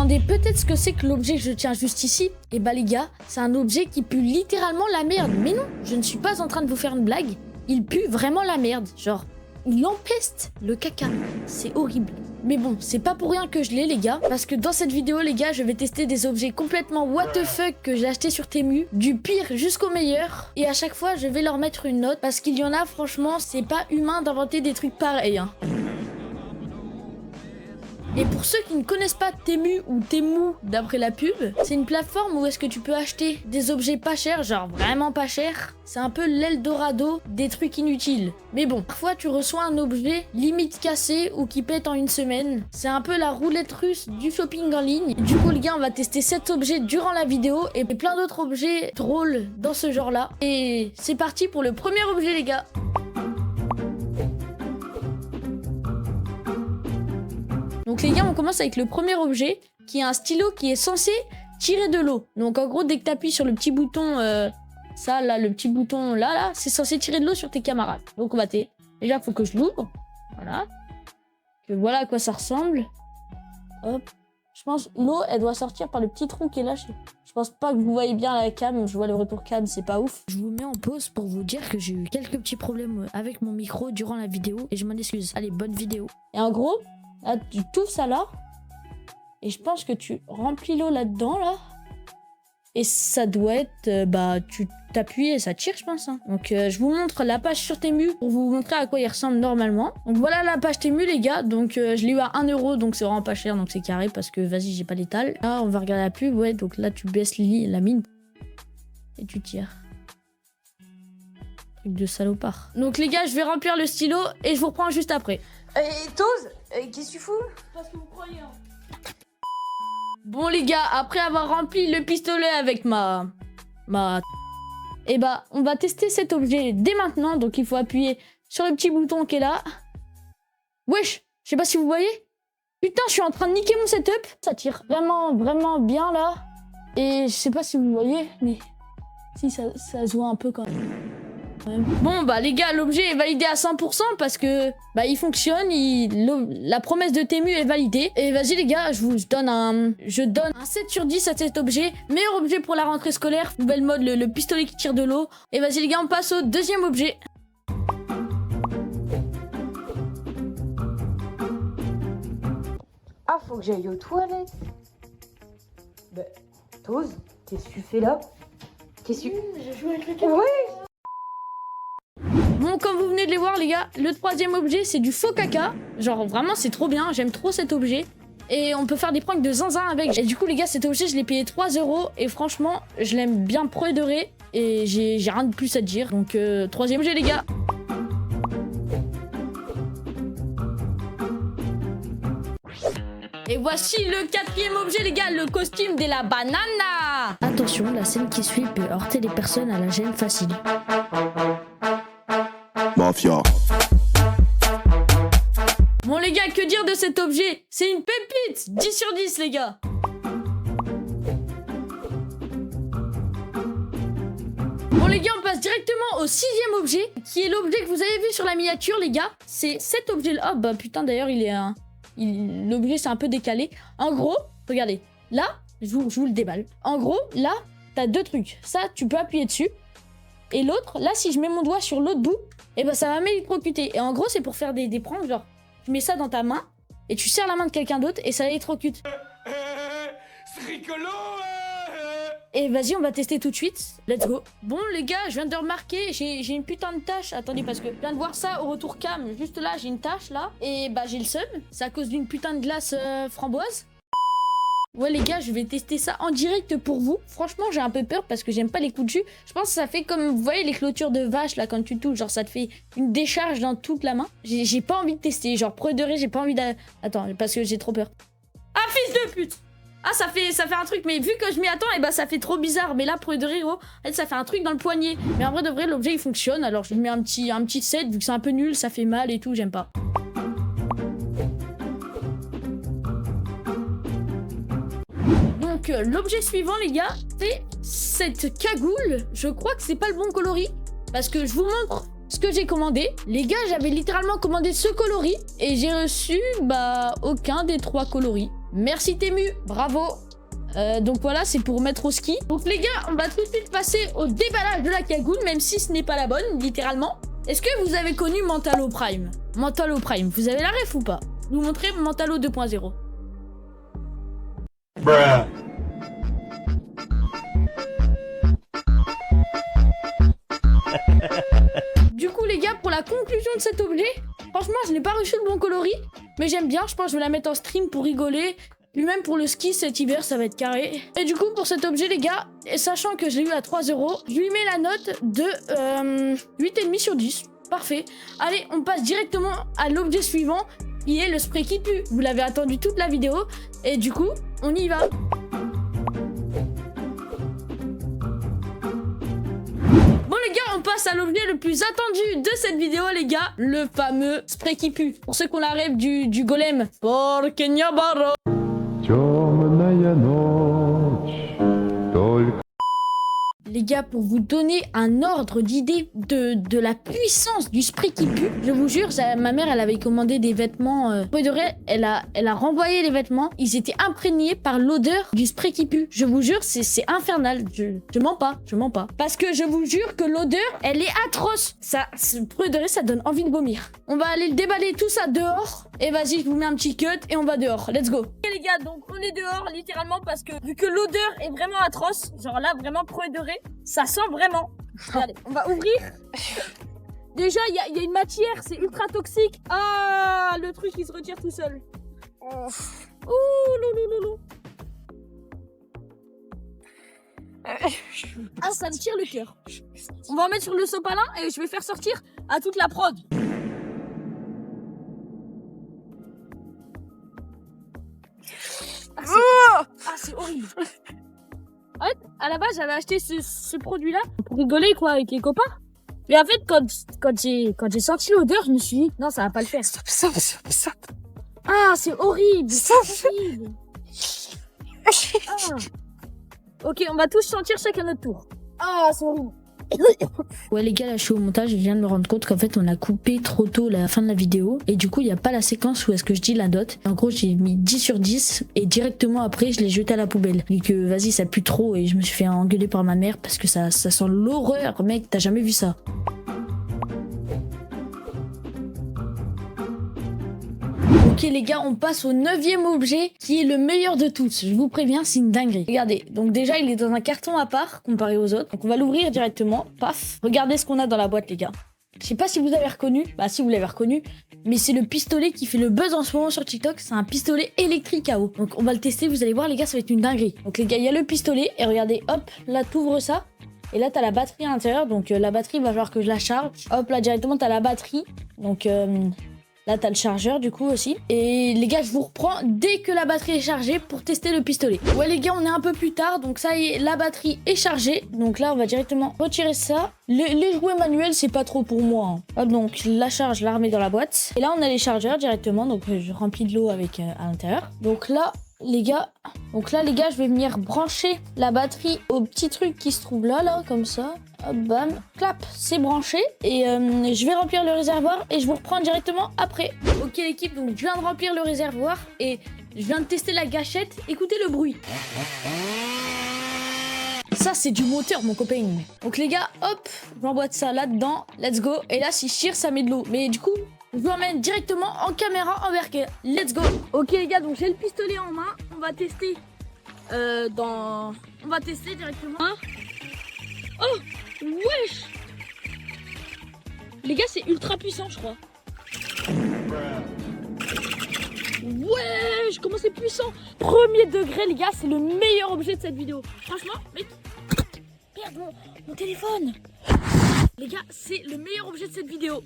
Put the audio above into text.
demandez peut-être ce que c'est que l'objet que je tiens juste ici. Et bah les gars, c'est un objet qui pue littéralement la merde. Mais non, je ne suis pas en train de vous faire une blague. Il pue vraiment la merde. Genre, il empeste le caca. C'est horrible. Mais bon, c'est pas pour rien que je l'ai les gars. Parce que dans cette vidéo les gars, je vais tester des objets complètement what the fuck que j'ai acheté sur Temu. Du pire jusqu'au meilleur. Et à chaque fois, je vais leur mettre une note. Parce qu'il y en a, franchement, c'est pas humain d'inventer des trucs pareils. Hein. Et pour ceux qui ne connaissent pas Temu ou Temu d'après la pub, c'est une plateforme où est-ce que tu peux acheter des objets pas chers, genre vraiment pas chers. C'est un peu l'Eldorado des trucs inutiles. Mais bon, parfois tu reçois un objet limite cassé ou qui pète en une semaine. C'est un peu la roulette russe du shopping en ligne. Du coup les gars, on va tester cet objet durant la vidéo et plein d'autres objets drôles dans ce genre-là. Et c'est parti pour le premier objet les gars. Donc les gars, on commence avec le premier objet, qui est un stylo qui est censé tirer de l'eau. Donc en gros, dès que tu appuies sur le petit bouton, ça là, le petit bouton là, c'est censé tirer de l'eau sur tes camarades. Donc on va déjà, il faut que je l'ouvre. Voilà. Que voilà à quoi ça ressemble. Hop. Je pense l'eau, elle doit sortir par le petit trou qui est là. Je pense pas que vous voyez bien la cam. Je vois le retour cam, c'est pas ouf. Je vous mets en pause pour vous dire que j'ai eu quelques petits problèmes avec mon micro durant la vidéo. Et je m'en excuse. Allez, bonne vidéo. Et en gros... Là, tu touches ça là. Et je pense que tu remplis l'eau là-dedans, là. Et ça doit être... tu t'appuies et ça tire, je pense. Hein. Donc, je vous montre la page sur Temu pour vous montrer à quoi il ressemble normalement. Donc, voilà la page Temu, les gars. Donc, je l'ai eu à 1 €. Donc, c'est vraiment pas cher. Donc, c'est carré parce que, vas-y, j'ai pas l'étal. Là, on va regarder la pub. Ouais, donc là, tu baisses la mine. Et tu tires. Truc de salopard. Donc, les gars, je vais remplir le stylo et je vous reprends juste après. Tose, qu'est-ce que tu fous? Parce que vous croyez. Hein. Bon les gars, après avoir rempli le pistolet avec et bah on va tester cet objet dès maintenant. Donc il faut appuyer sur le petit bouton qui est là. Wesh, je sais pas si vous voyez. Putain, je suis en train de niquer mon setup. Ça tire vraiment bien là. Et je sais pas si vous voyez, mais si ça se voit un peu quand même. Bon bah les gars, l'objet est validé à 100% parce que bah il fonctionne, la promesse de Temu est validée. Et vas-y les gars, je donne un 7 sur 10 à cet objet. Meilleur objet pour la rentrée scolaire, nouvelle mode, le pistolet qui tire de l'eau. Et vas-y les gars, on passe au deuxième objet. Ah, faut que j'aille aux toilettes. Bah, Tose, qu'est-ce que tu fais là? Qu'est-ce que tu... J'ai joué avec le caméra. Ouais. Bon, comme vous venez de les voir les gars, le troisième objet c'est du faux caca. Genre vraiment c'est trop bien, j'aime trop cet objet. Et on peut faire des pranks de zinzin avec. Et du coup les gars, cet objet je l'ai payé 3 €. Et franchement je l'aime bien pro et de ré. Et j'ai rien de plus à dire. Donc troisième objet les gars. Et voici le quatrième objet les gars, le costume de la banana. Attention, la scène qui suit peut heurter les personnes à la gêne facile. Mafia. Bon les gars, que dire de cet objet? C'est une pépite. 10 sur 10 les gars. Bon les gars, on passe directement au 6e objet, qui est l'objet que vous avez vu sur la miniature les gars. C'est cet objet là. Oh bah putain, d'ailleurs il est l'objet c'est un peu décalé. En gros, regardez, là, je vous le déballe. En gros, là, t'as deux trucs. Ça, tu peux appuyer dessus. Et l'autre, là, si je mets mon doigt sur l'autre bout, et ben ça va m'électrocuter. Et en gros, c'est pour faire des pranks, genre, tu mets ça dans ta main, et tu serres la main de quelqu'un d'autre, et ça électrocute. C'est rigolo. Et vas-y, on va tester tout de suite. Let's go. Bon, les gars, je viens de remarquer, j'ai une putain de tache. Attendez, parce que je viens de voir ça au retour cam. Juste là, j'ai une tache, là. Et bah, j'ai le seum. C'est à cause d'une putain de glace framboise. Ouais, les gars, je vais tester ça en direct pour vous. Franchement, j'ai un peu peur parce que j'aime pas les coups de jus. Je pense que ça fait comme, vous voyez, les clôtures de vache, là, quand tu touches. Genre, ça te fait une décharge dans toute la main. J'ai pas envie de tester. Genre, pre de ré, j'ai pas envie de... Attends, parce que j'ai trop peur. Ah, fils de pute! Ah, ça fait un truc, mais vu que je m'y attends, et bah ça fait trop bizarre. Mais là, pour de rire, en fait, ça fait un truc dans le poignet. Mais en vrai de vrai, l'objet il fonctionne. Alors je lui mets un petit 7, vu que c'est un peu nul, ça fait mal et tout, j'aime pas. Donc l'objet suivant, les gars, c'est cette cagoule. Je crois que c'est pas le bon coloris, parce que je vous montre ce que j'ai commandé. Les gars, j'avais littéralement commandé ce coloris et j'ai reçu bah aucun des trois coloris. Merci Temu, bravo. Donc voilà, c'est pour mettre au ski. Donc les gars, on va tout de suite passer au déballage de la cagoule, même si ce n'est pas la bonne, littéralement. Est-ce que vous avez connu Mentalo Prime? Mentalo Prime, vous avez la ref ou pas? Je vous montrer Mentalo 2.0. Du coup les gars, pour la conclusion de cet objet, franchement je n'ai pas reçu le bon coloris, mais j'aime bien, je pense que je vais la mettre en stream pour rigoler. Puis même pour le ski cet hiver ça va être carré. Et du coup pour cet objet les gars, sachant que je l'ai eu à 3 €, je lui mets la note de 8,5 sur 10. Parfait. Allez, on passe directement à l'objet suivant, qui est le spray qui pue. Vous l'avez attendu toute la vidéo, et du coup, on y va. Bon les gars, on passe à l'objet le plus attendu de cette vidéo les gars, le fameux spray qui pue. Pour ceux qu'on la rêve du golem. Porque Nyabaro. Les gars, pour vous donner un ordre d'idée de la puissance du spray qui pue, je vous jure, ma mère, elle avait commandé des vêtements. Elle a renvoyé les vêtements. Ils étaient imprégnés par l'odeur du spray qui pue. Je vous jure, c'est infernal. Je mens pas, je mens pas. Parce que je vous jure que l'odeur, elle est atroce. Ça, pour de vrai, ça donne envie de vomir. On va aller le déballer tout ça dehors. Et vas-y, je vous mets un petit cut et on va dehors. Let's go. Ok les gars, donc on est dehors littéralement parce que vu que l'odeur est vraiment atroce, genre là, vraiment premier degré, ça sent vraiment. Allez, on va ouvrir. Déjà, il y a une matière, c'est ultra toxique. Ah, le truc, il se retire tout seul. Ouh, loulou. Ah, ça me tire le cœur. On va en mettre sur le sopalin et je vais faire sortir à toute la prod. Ah, c'est horrible. En fait, à la base, j'avais acheté ce produit-là pour rigoler, quoi, avec les copains. Mais en fait, quand j'ai senti l'odeur, je me suis dit, non, ça va pas le faire. Stop. Ah, c'est horrible. C'est horrible. Ah. Ok, on va tous sentir chacun notre tour. Ah, c'est horrible. Ouais les gars, là je suis au montage et je viens de me rendre compte qu'en fait on a coupé trop tôt la fin de la vidéo et du coup il n'y a pas la séquence où est-ce que je dis la note. En gros j'ai mis 10 sur 10 et directement après je l'ai jeté à la poubelle. Et que vas-y ça pue trop et je me suis fait engueuler par ma mère parce que ça sent l'horreur mec, t'as jamais vu ça. Ok les gars, on passe au 9e objet qui est le meilleur de tous. Je vous préviens, c'est une dinguerie. Regardez, donc déjà il est dans un carton à part comparé aux autres. Donc on va l'ouvrir directement, paf. Regardez ce qu'on a dans la boîte les gars. Je sais pas si vous avez reconnu, bah si vous l'avez reconnu, mais c'est le pistolet qui fait le buzz en ce moment sur TikTok. C'est un pistolet électrique à eau. Donc on va le tester, vous allez voir les gars, ça va être une dinguerie. Donc les gars, il y a le pistolet et regardez, hop, là t'ouvres ça. Et là t'as la batterie à l'intérieur, donc la batterie va falloir que je la charge. Hop là directement t'as la batterie, donc... Là, t'as le chargeur du coup aussi. Et les gars, je vous reprends dès que la batterie est chargée pour tester le pistolet. Ouais les gars, on est un peu plus tard. Donc ça y est, la batterie est chargée. Donc là, on va directement retirer ça. Les jouets manuels, c'est pas trop pour moi. Hein. Hop, donc la charge, la remet dans la boîte. Et là, on a les chargeurs directement. Donc je remplis de l'eau avec à l'intérieur. Donc là... les gars, je vais venir brancher la batterie au petit truc qui se trouve là, comme ça. Hop, bam, clap, c'est branché. Et je vais remplir le réservoir et je vous reprends directement après. Ok l'équipe, donc je viens de remplir le réservoir et je viens de tester la gâchette. Écoutez le bruit. Ça, c'est du moteur, mon copain. Donc les gars, hop, j'emboîte ça là-dedans. Let's go. Et là, si je tire, ça met de l'eau. Mais du coup... je vous emmène directement en caméra en verre. Let's go. Ok les gars, donc j'ai le pistolet en main. On va tester on va tester directement. Oh, wesh. Les gars, c'est ultra puissant, je crois. Wesh, comment c'est puissant. Premier degré, les gars, c'est le meilleur objet de cette vidéo. Franchement, mec. Merde, mon téléphone. Les gars, c'est le meilleur objet de cette vidéo.